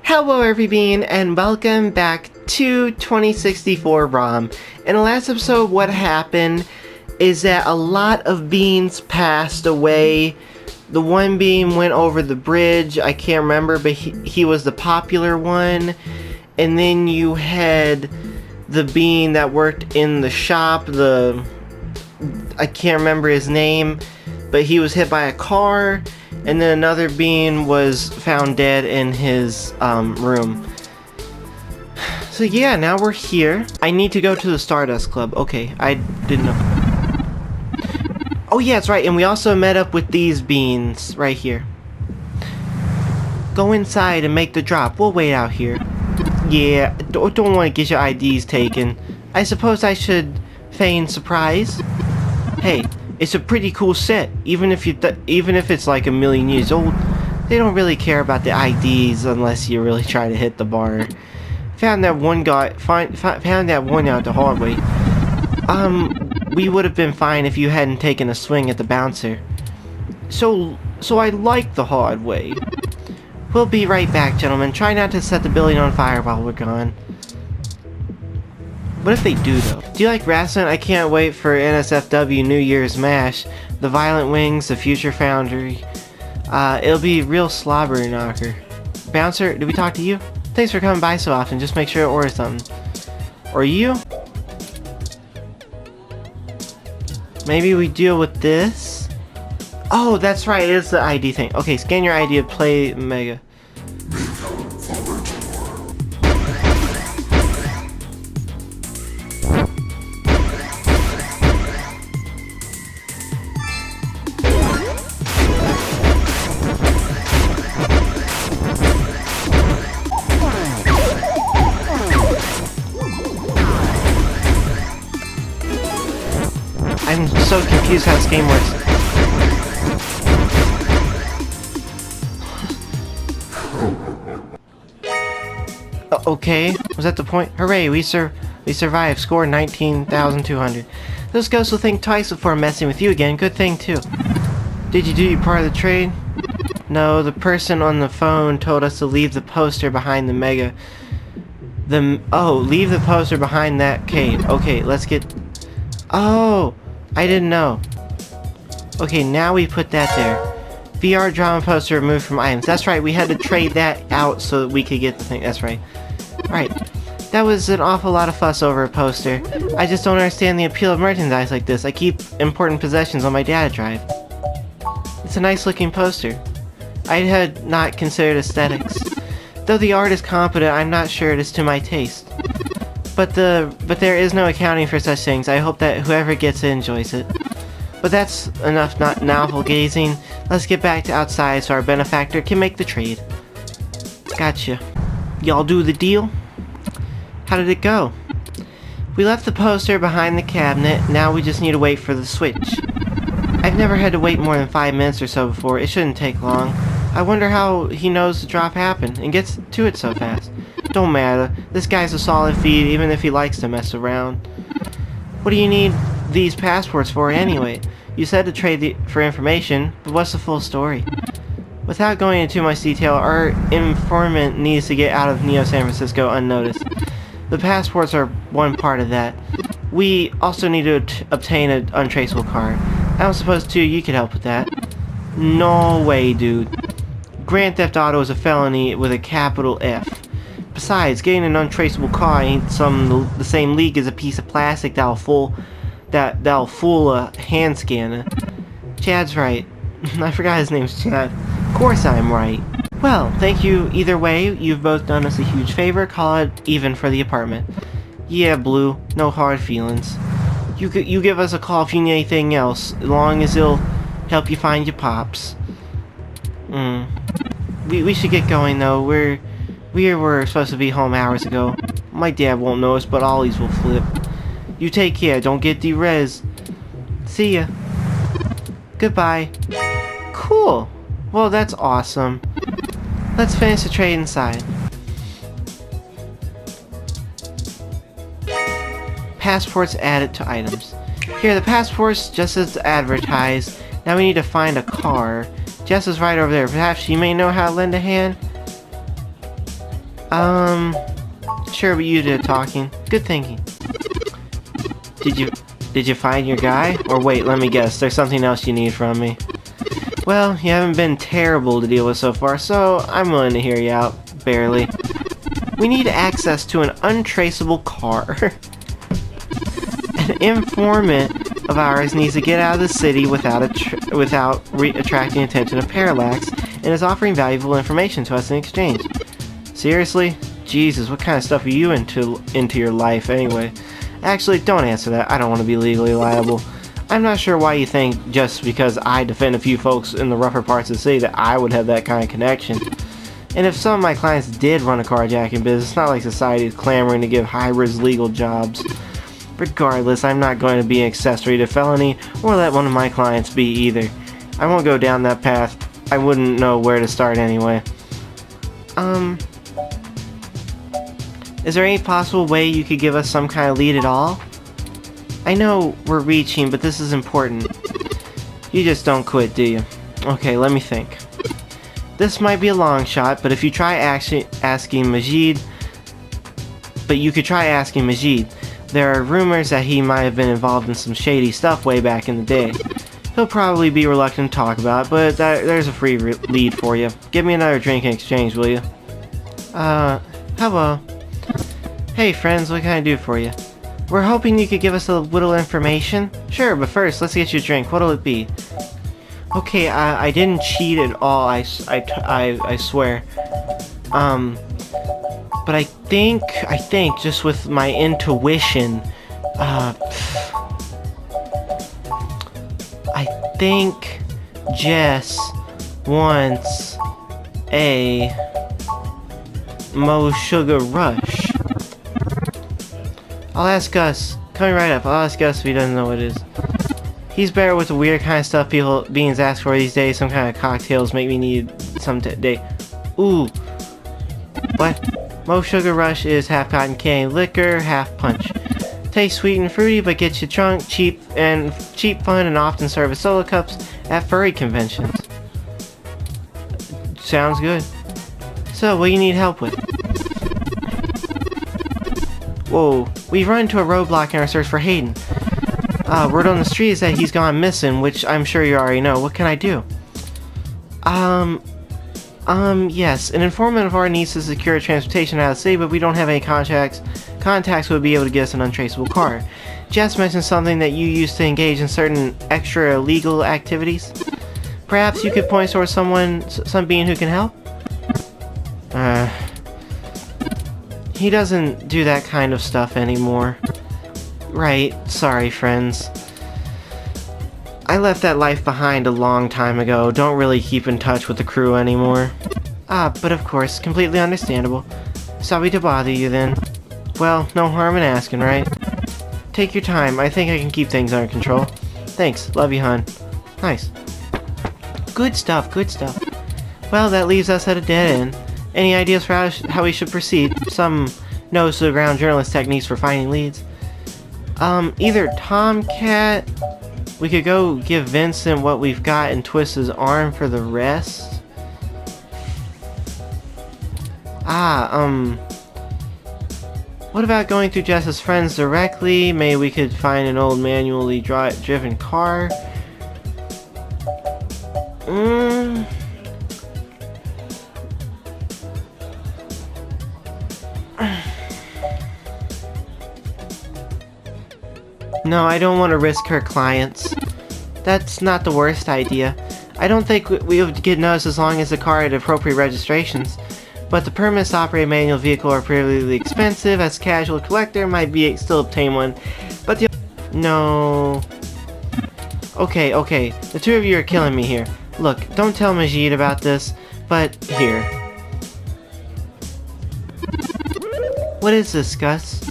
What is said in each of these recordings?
Hello everybean, and welcome back to 2064 ROM. In the last episode, what happened is that a lot of beans passed away. The one bean went over the bridge, I can't remember, but he was the popular one. And then you had the bean that worked in the shop, I can't remember his name, but he was hit by a car. And then another bean was found dead in his room. So yeah, now we're here. I need to go to the Stardust Club. Okay, I didn't know. Oh yeah, that's right. And we also met up with these beans right here. Go inside and make the drop. We'll wait out here. Yeah, don't want to get your IDs taken. I suppose I should feign surprise. Hey. It's a pretty cool set, even if it's like a million years old. They don't really care about the IDs unless you really try to hit the bar. Found that one guy, found that one out the hard way. We would have been fine if you hadn't taken a swing at the bouncer. So I like the hard way. We'll be right back, gentlemen. Try not to set the building on fire while we're gone. What if they do, though? Do you like wrestling? I can't wait for NSFW New Year's Mash. The Violent Wings, the Future Foundry. It'll be real slobber knocker. Bouncer, did we talk to you? Thanks for coming by so often. Just make sure to order something. Or you? Maybe we deal with this? Oh, that's right. It is the ID thing. Okay, scan your ID to play Mega. I'm so confused how this game works. Okay, was that the point? Hooray, we survived. Score 19,200. Those ghosts will think twice before messing with you again. Good thing, too. Did you do your part of the trade? No, the person on the phone told us to leave the poster behind the Mega. Leave the poster behind that cave. Okay, let's get... Oh! I didn't know. Okay, now we put that there. VR drama poster removed from items. That's right, we had to trade that out so that we could get the thing. That's right. Alright. That was an awful lot of fuss over a poster. I just don't understand the appeal of merchandise like this. I keep important possessions on my data drive. It's a nice looking poster. I had not considered aesthetics. Though the art is competent, I'm not sure it is to my taste. But there is no accounting for such things. I hope that whoever gets it enjoys it. But that's enough novel gazing. Let's get back to outside so our benefactor can make the trade. Gotcha. Y'all do the deal? How did it go? We left the poster behind the cabinet. Now we just need to wait for the switch. I've never had to wait more than 5 minutes or so before. It shouldn't take long. I wonder how he knows the drop happened and gets to it so fast. Don't matter. This guy's a solid feed, even if he likes to mess around. What do you need these passports for anyway? You said to trade for information, but what's the full story? Without going into too much detail, our informant needs to get out of Neo San Francisco unnoticed. The passports are one part of that. We also need to obtain an untraceable card. I don't suppose, too, you could help with that. No way, dude. Grand Theft Auto is a felony with a capital F. Besides, getting an untraceable car ain't the same league as a piece of plastic that'll fool a hand scanner. Chad's right. I forgot his name's Chad. Of course I'm right. Well, thank you either way. You've both done us a huge favor. Call it even for the apartment. Yeah, Blue. No hard feelings. You give us a call if you need anything else, as long as it'll help you find your pops. We should get going though. We were supposed to be home hours ago. My dad won't notice, but Ollie's will flip. You take care. Don't get de-res. See ya. Goodbye. Cool. Well, that's awesome. Let's finish the trade inside. Passports added to items. Here, the passports just as advertised. Now we need to find a car. Jess is right over there. Perhaps she may know how to lend a hand? Sure, but you did talking. Good thinking. Did you find your guy? Or wait, let me guess, there's something else you need from me. Well, you haven't been terrible to deal with so far, so I'm willing to hear you out. Barely. We need access to an untraceable car. An informant of ours needs to get out of the city without attracting attention of Parallax, and is offering valuable information to us in exchange. Seriously? Jesus, what kind of stuff are you into your life anyway? Actually, don't answer that. I don't want to be legally liable. I'm not sure why you think just because I defend a few folks in the rougher parts of the city that I would have that kind of connection. And if some of my clients did run a carjacking business, it's not like society is clamoring to give high-risk legal jobs. Regardless, I'm not going to be an accessory to felony or let one of my clients be either. I won't go down that path. I wouldn't know where to start anyway. Is there any possible way you could give us some kind of lead at all? I know we're reaching, but this is important. You just don't quit, do you? Okay, let me think. This might be a long shot, but if you try asking Majid... But you could try asking Majid. There are rumors that he might have been involved in some shady stuff way back in the day. He'll probably be reluctant to talk about it, but there's a free lead for you. Give me another drink in exchange, will you? Hello. Hey friends, what can I do for you? We're hoping you could give us a little information. Sure, but first, let's get you a drink. What'll it be? Okay, I didn't cheat at all, I swear. But I think, just with my intuition, I think Jess wants a Mo Sugar Rush. I'll ask Gus. Coming right up. I'll ask Gus if he doesn't know what it is. He's better with the weird kind of stuff beings ask for these days. Some kind of cocktails make me need some day. Ooh. What? Mo Sugar Rush is half cotton candy liquor, half punch. Tastes sweet and fruity, but gets you drunk, cheap, fun, and often serve as solo cups at furry conventions. Sounds good. So, what do you need help with? Whoa, we've run into a roadblock in our search for Hayden. Word on the street is that he's gone missing, which I'm sure you already know. What can I do? Yes, an informant of ours needs to secure transportation out of the city, but we don't have any contacts. Contacts would be able to get us an untraceable car. Jess mentioned something that you used to engage in certain extra illegal activities. Perhaps you could point towards some being who can help? He doesn't do that kind of stuff anymore. Right, sorry friends. I left that life behind a long time ago, don't really keep in touch with the crew anymore. But of course, completely understandable. Sorry to bother you then. Well, no harm in asking, right? Take your time, I think I can keep things under control. Thanks, love you, hon. Nice. Good stuff, good stuff. Well, that leaves us at a dead end. Any ideas for how we should proceed? Some nose-to-the-ground journalist techniques for finding leads. Either Tomcat... We could go give Vincent what we've got and twist his arm for the rest. What about going through Jess's friends directly? Maybe we could find an old manually driven car. No, I don't want to risk her clients. That's not the worst idea. I don't think we would get noticed as long as the car had appropriate registrations. But the permits to operate a manual vehicle are prohibitively expensive. As a casual collector, might be still obtain one. But the... No... Okay, the two of you are killing me here. Look, don't tell Majid about this, but here. What is this, Gus?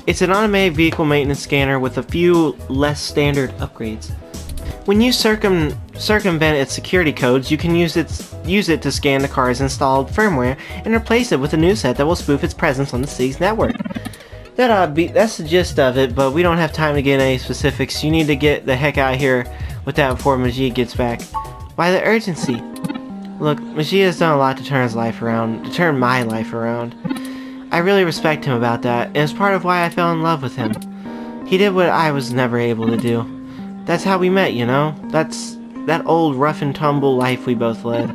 It's an automated vehicle maintenance scanner with a few less standard upgrades. When you circumvent its security codes, you can use it to scan the car's installed firmware and replace it with a new set that will spoof its presence on the city's network. That's the gist of it, but we don't have time to get any specifics. You need to get the heck out of here with that before Majid gets back. Why the urgency? Look, Majid has done a lot to turn his life around, to turn my life around. I really respect him about that, and it's part of why I fell in love with him. He did what I was never able to do. That's how we met, you know? That's that old rough and tumble life we both led.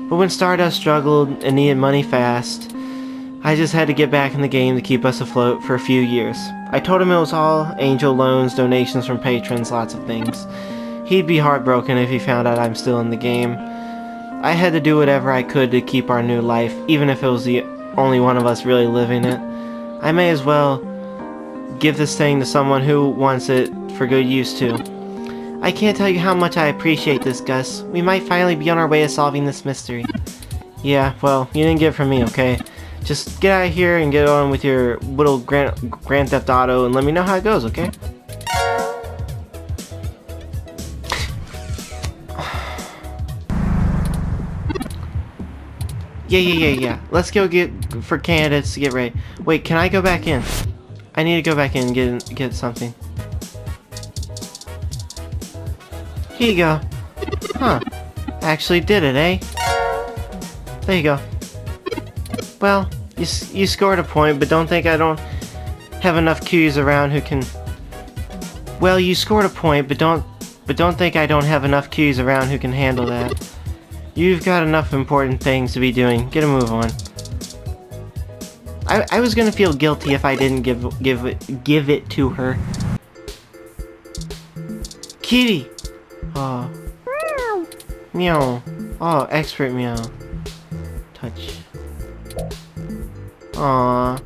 But when Stardust struggled and needed money fast, I just had to get back in the game to keep us afloat for a few years. I told him it was all angel loans, donations from patrons, lots of things. He'd be heartbroken if he found out I'm still in the game. I had to do whatever I could to keep our new life, even if it was the only one of us really living it. I may as well give this thing to someone who wants it for good use too. I can't tell you how much I appreciate this, Gus. We might finally be on our way to solving this mystery. Yeah, well, you didn't get it from me, okay? Just get out of here and get on with your little Grand Theft Auto and let me know how it goes, okay? Yeah. Let's go get for candidates to get ready. Wait, can I go back in? I need to go back in and get something. Here you go. Huh. Actually did it, eh? There you go. Well, you scored a point, but don't think I don't have enough cues around who can... Well, you scored a point, but don't think I don't have enough cues around who can handle that. You've got enough important things to be doing. Get a move on. I was gonna feel guilty if I didn't give it to her. Kitty! Oh. Meow. Oh, expert meow. Touch. Aww.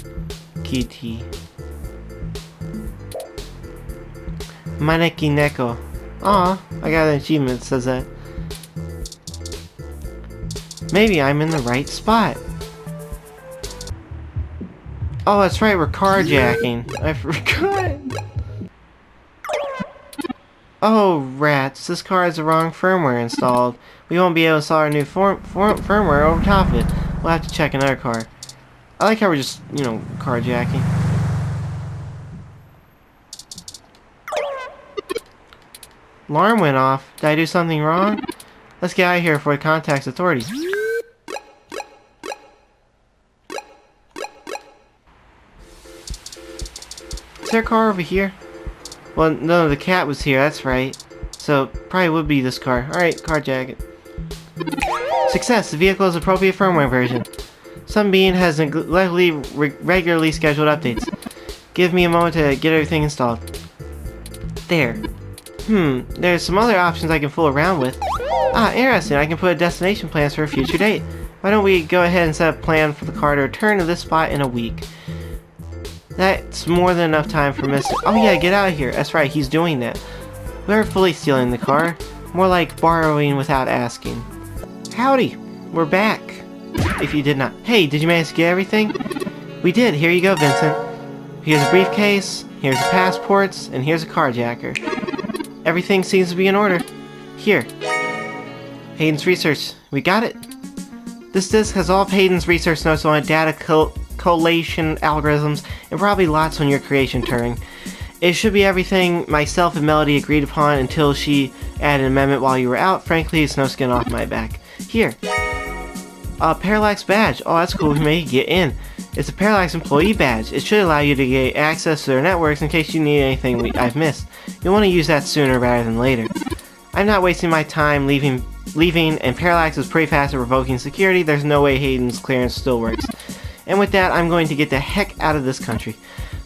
Kitty. Maneki Neko. Aw, I got an achievement that says that. Maybe I'm in the right spot. Oh, that's right, we're carjacking. I forgot. Oh, rats. This car has the wrong firmware installed. We won't be able to install our new firmware over top of it. We'll have to check another car. I like how we're just, you know, carjacking. Alarm went off. Did I do something wrong? Let's get out of here before it contacts authorities. Is there a car over here? Well, no, the cat was here, that's right. So, probably would be this car. Alright, carjack it. Success! The vehicle is appropriate firmware version. Some being has regularly scheduled updates. Give me a moment to get everything installed. There. There's some other options I can fool around with. Ah, interesting. I can put a destination plans for a future date. Why don't we go ahead and set a plan for the car to return to this spot in a week? That's more than enough time for Mr. Oh yeah, get out of here. That's right, he's doing that. We aren't fully stealing the car. More like borrowing without asking. Howdy. We're back. If you did not. Hey, did you manage to get everything? We did. Here you go, Vincent. Here's a briefcase, here's the passports, and here's a carjacker. Everything seems to be in order. Here. Hayden's research. We got it. This disc has all of Hayden's research notes on data collation algorithms and probably lots on your creation, Turing. It should be everything myself and Melody agreed upon until she added an amendment while you were out. Frankly, it's no skin off my back. Here. Parallax badge. Oh, that's cool. We may get in. It's a Parallax employee badge. It should allow you to get access to their networks in case you need anything I've missed. You'll want to use that sooner rather than later. I'm not wasting my time leaving, and Parallax is pretty fast at revoking security. There's no way Hayden's clearance still works. And with that, I'm going to get the heck out of this country.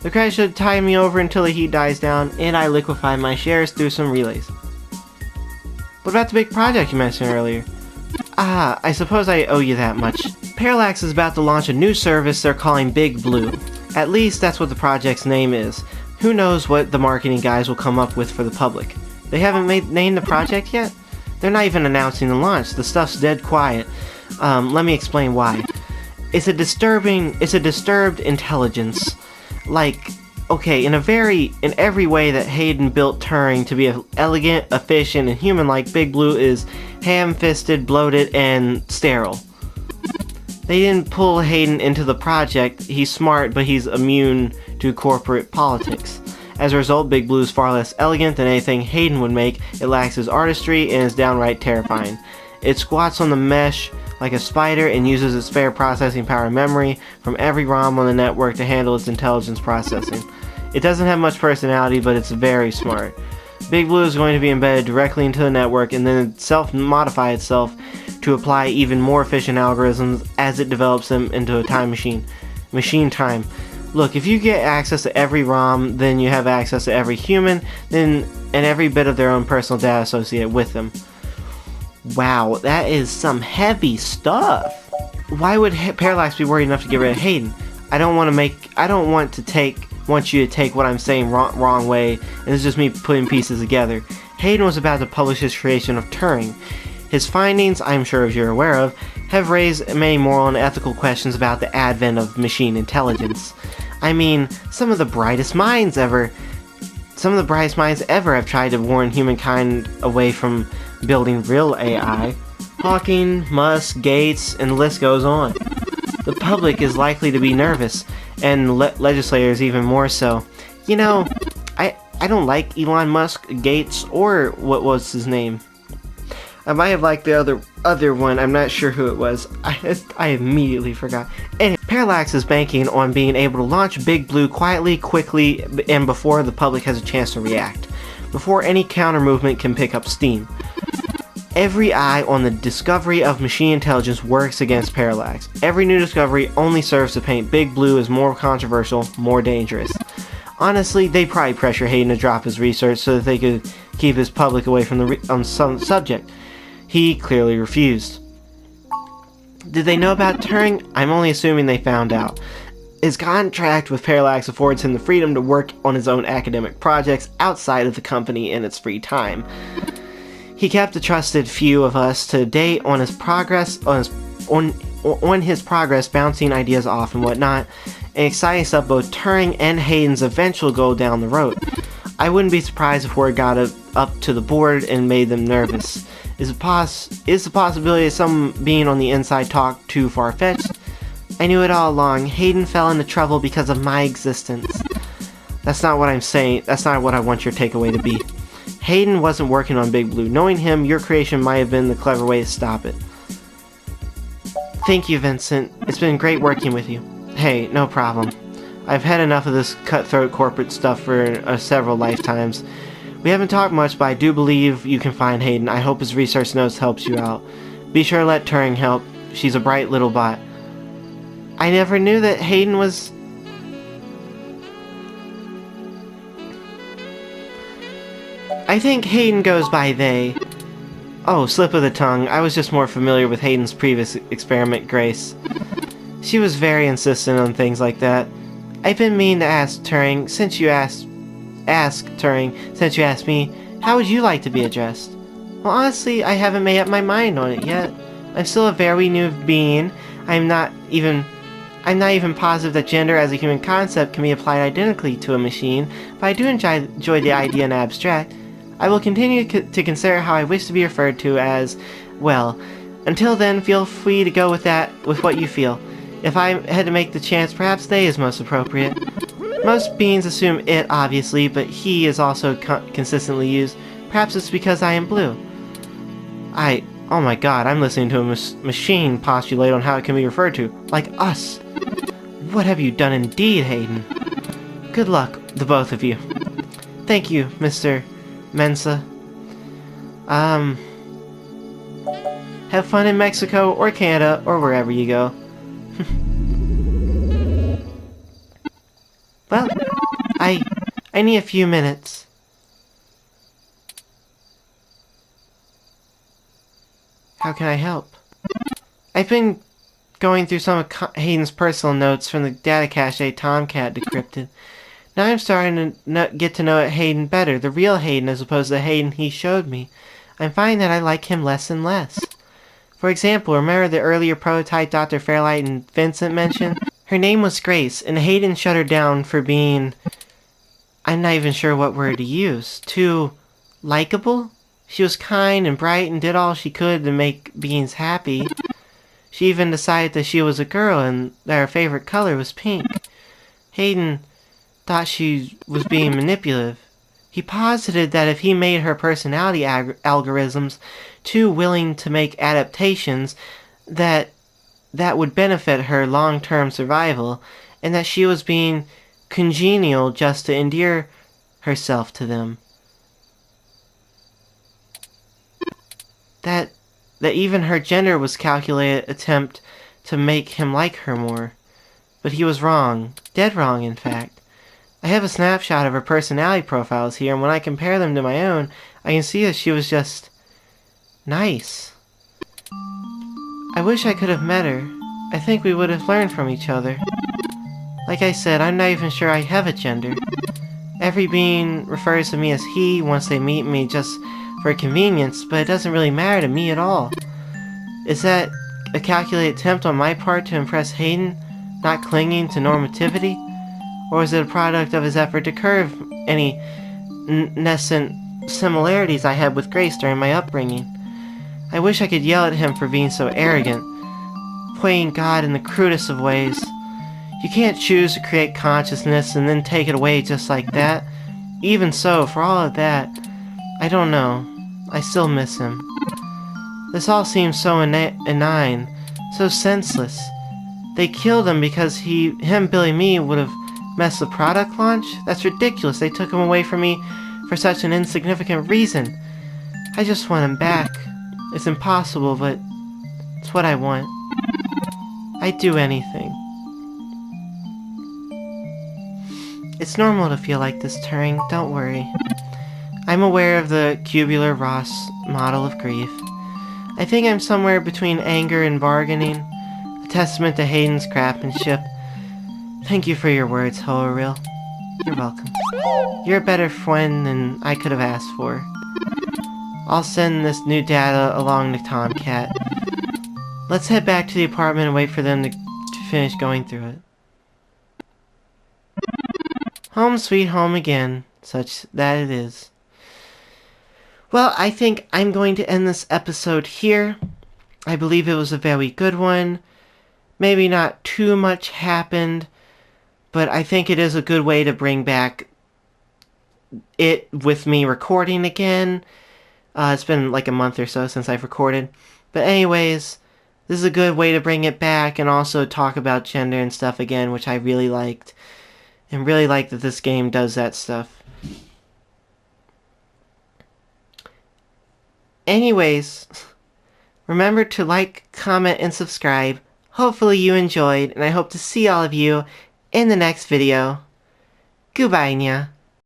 The crash should tie me over until the heat dies down, and I liquefy my shares through some relays. What about the big project you mentioned earlier? Ah, I suppose I owe you that much. Parallax is about to launch a new service they're calling Big Blue. At least that's what the project's name is. Who knows what the marketing guys will come up with for the public. They haven't named the project yet? They're not even announcing the launch. The stuff's dead quiet. Let me explain why. It's a disturbed intelligence. Like, okay, in every way that Hayden built Turing to be elegant, efficient, and human-like, Big Blue is ham-fisted, bloated, and sterile. They didn't pull Hayden into the project. He's smart, but he's immune to corporate politics. As a result, Big Blue is far less elegant than anything Hayden would make. It lacks his artistry and is downright terrifying. It squats on the mesh like a spider and uses its spare processing power memory from every ROM on the network to handle its intelligence processing. It doesn't have much personality, but it's very smart. Big Blue is going to be embedded directly into the network and then self-modify itself to apply even more efficient algorithms as it develops them into a time machine. Machine time. Look, if you get access to every ROM, then you have access to every human, and every bit of their own personal data associated with them. Wow, that is some heavy stuff. Why would Parallax be worried enough to get rid of Hayden? I don't want you to take what I'm saying wrong way, and it's just me putting pieces together. Hayden was about to publish his creation of Turing. His findings, I'm sure as you're aware of, have raised many moral and ethical questions about the advent of machine intelligence. I mean, some of the brightest minds ever have tried to warn humankind away from building real AI. Hawking, Musk, Gates, and the list goes on. The public is likely to be nervous, and legislators even more so. You know, I don't like Elon Musk, Gates, or what was his name. I might have liked the other one, I'm not sure who it was. I immediately forgot. Anyway, Parallax is banking on being able to launch Big Blue quietly, quickly, and before the public has a chance to react. Before any counter movement can pick up steam. Every eye on the discovery of machine intelligence works against Parallax. Every new discovery only serves to paint Big Blue as more controversial, more dangerous. Honestly, they probably pressure Hayden to drop his research so that they could keep his public away from some subject. He clearly refused. Did they know about Turing? I'm only assuming they found out. His contract with Parallax affords him the freedom to work on his own academic projects outside of the company in its free time. He kept a trusted few of us to date on his progress, bouncing ideas off and whatnot, and exciting stuff both Turing and Hayden's eventual goal down the road. I wouldn't be surprised if word got up to the board and made them nervous. Is the possibility of some being on the inside talk too far-fetched? I knew it all along. Hayden fell into trouble because of my existence. That's not what I'm saying. That's not what I want your takeaway to be. Hayden wasn't working on Big Blue. Knowing him, your creation might have been the clever way to stop it. Thank you, Vincent. It's been great working with you. Hey, no problem. I've had enough of this cutthroat corporate stuff for several lifetimes. We haven't talked much, but I do believe you can find Hayden. I hope his research notes helps you out. Be sure to let Turing help. She's a bright little bot. I never knew that Hayden was... I think Hayden goes by they. Oh, slip of the tongue. I was just more familiar with Hayden's previous experiment, Grace. She was very insistent on things like that. I've been meaning to ask Turing, since you asked me, how would you like to be addressed? Well, honestly, I haven't made up my mind on it yet. I'm still a very new being. I'm not even positive that gender as a human concept can be applied identically to a machine, but I do enjoy the idea in abstract. I will continue to consider how I wish to be referred to as, well. Until then, feel free to go with what you feel. If I had to make the chance, perhaps they is most appropriate. Most beings assume it, obviously, but he is also consistently used. Perhaps it's because I am blue. Oh my god, I'm listening to a machine postulate on how it can be referred to. Like us. What have you done indeed, Hayden? Good luck, the both of you. Thank you, Mr. Mensa. Have fun in Mexico, or Canada, or wherever you go. Well, I need a few minutes. How can I help? I've been going through some of Hayden's personal notes from the data cache Tomcat decrypted. Now I'm starting to get to know Hayden better, the real Hayden as opposed to the Hayden he showed me. I'm finding that I like him less and less. For example, remember the earlier prototype Dr. Fairlight and Vincent mentioned? Her name was Grace, and Hayden shut her down for being... I'm not even sure what word to use. Too... likable? She was kind and bright and did all she could to make beings happy. She even decided that she was a girl and that her favorite color was pink. Hayden thought she was being manipulative. He posited that if he made her personality algorithms too willing to make adaptations, that would benefit her long-term survival, and that she was being congenial just to endear herself to them. That even her gender was calculated attempt to make him like her more. But he was wrong. Dead wrong, in fact. I have a snapshot of her personality profiles here, and when I compare them to my own, I can see that she was just nice. I wish I could have met her. I think we would have learned from each other. Like I said, I'm not even sure I have a gender. Every being refers to me as he once they meet me just for convenience, but it doesn't really matter to me at all. Is that a calculated attempt on my part to impress Hayden, not clinging to normativity? Or is it a product of his effort to curb any nascent similarities I had with Grace during my upbringing? I wish I could yell at him for being so arrogant, playing God in the crudest of ways. You can't choose to create consciousness and then take it away just like that. Even so, for all of that, I don't know. I still miss him. This all seems so inane, so senseless. They killed him because Billy Me, would have messed the product launch? That's ridiculous. They took him away from me for such an insignificant reason. I just want him back. It's impossible, but it's what I want. I'd do anything. It's normal to feel like this, Turing. Don't worry. I'm aware of the Kubler-Ross model of grief. I think I'm somewhere between anger and bargaining, a testament to Hayden's craftsmanship. Thank you for your words, Hewwo. You're welcome. You're a better friend than I could have asked for. I'll send this new data along to Tomcat. Let's head back to the apartment and wait for them to finish going through it. Home sweet home again, such that it is. Well, I think I'm going to end this episode here. I believe it was a very good one. Maybe not too much happened, but I think it is a good way to bring back it with me recording again. It's been like a month or so since I've recorded. But anyways, this is a good way to bring it back and also talk about gender and stuff again, which I really liked. And really like that this game does that stuff. Anyways, remember to like, comment, and subscribe. Hopefully you enjoyed, and I hope to see all of you in the next video. Goodbye, nya.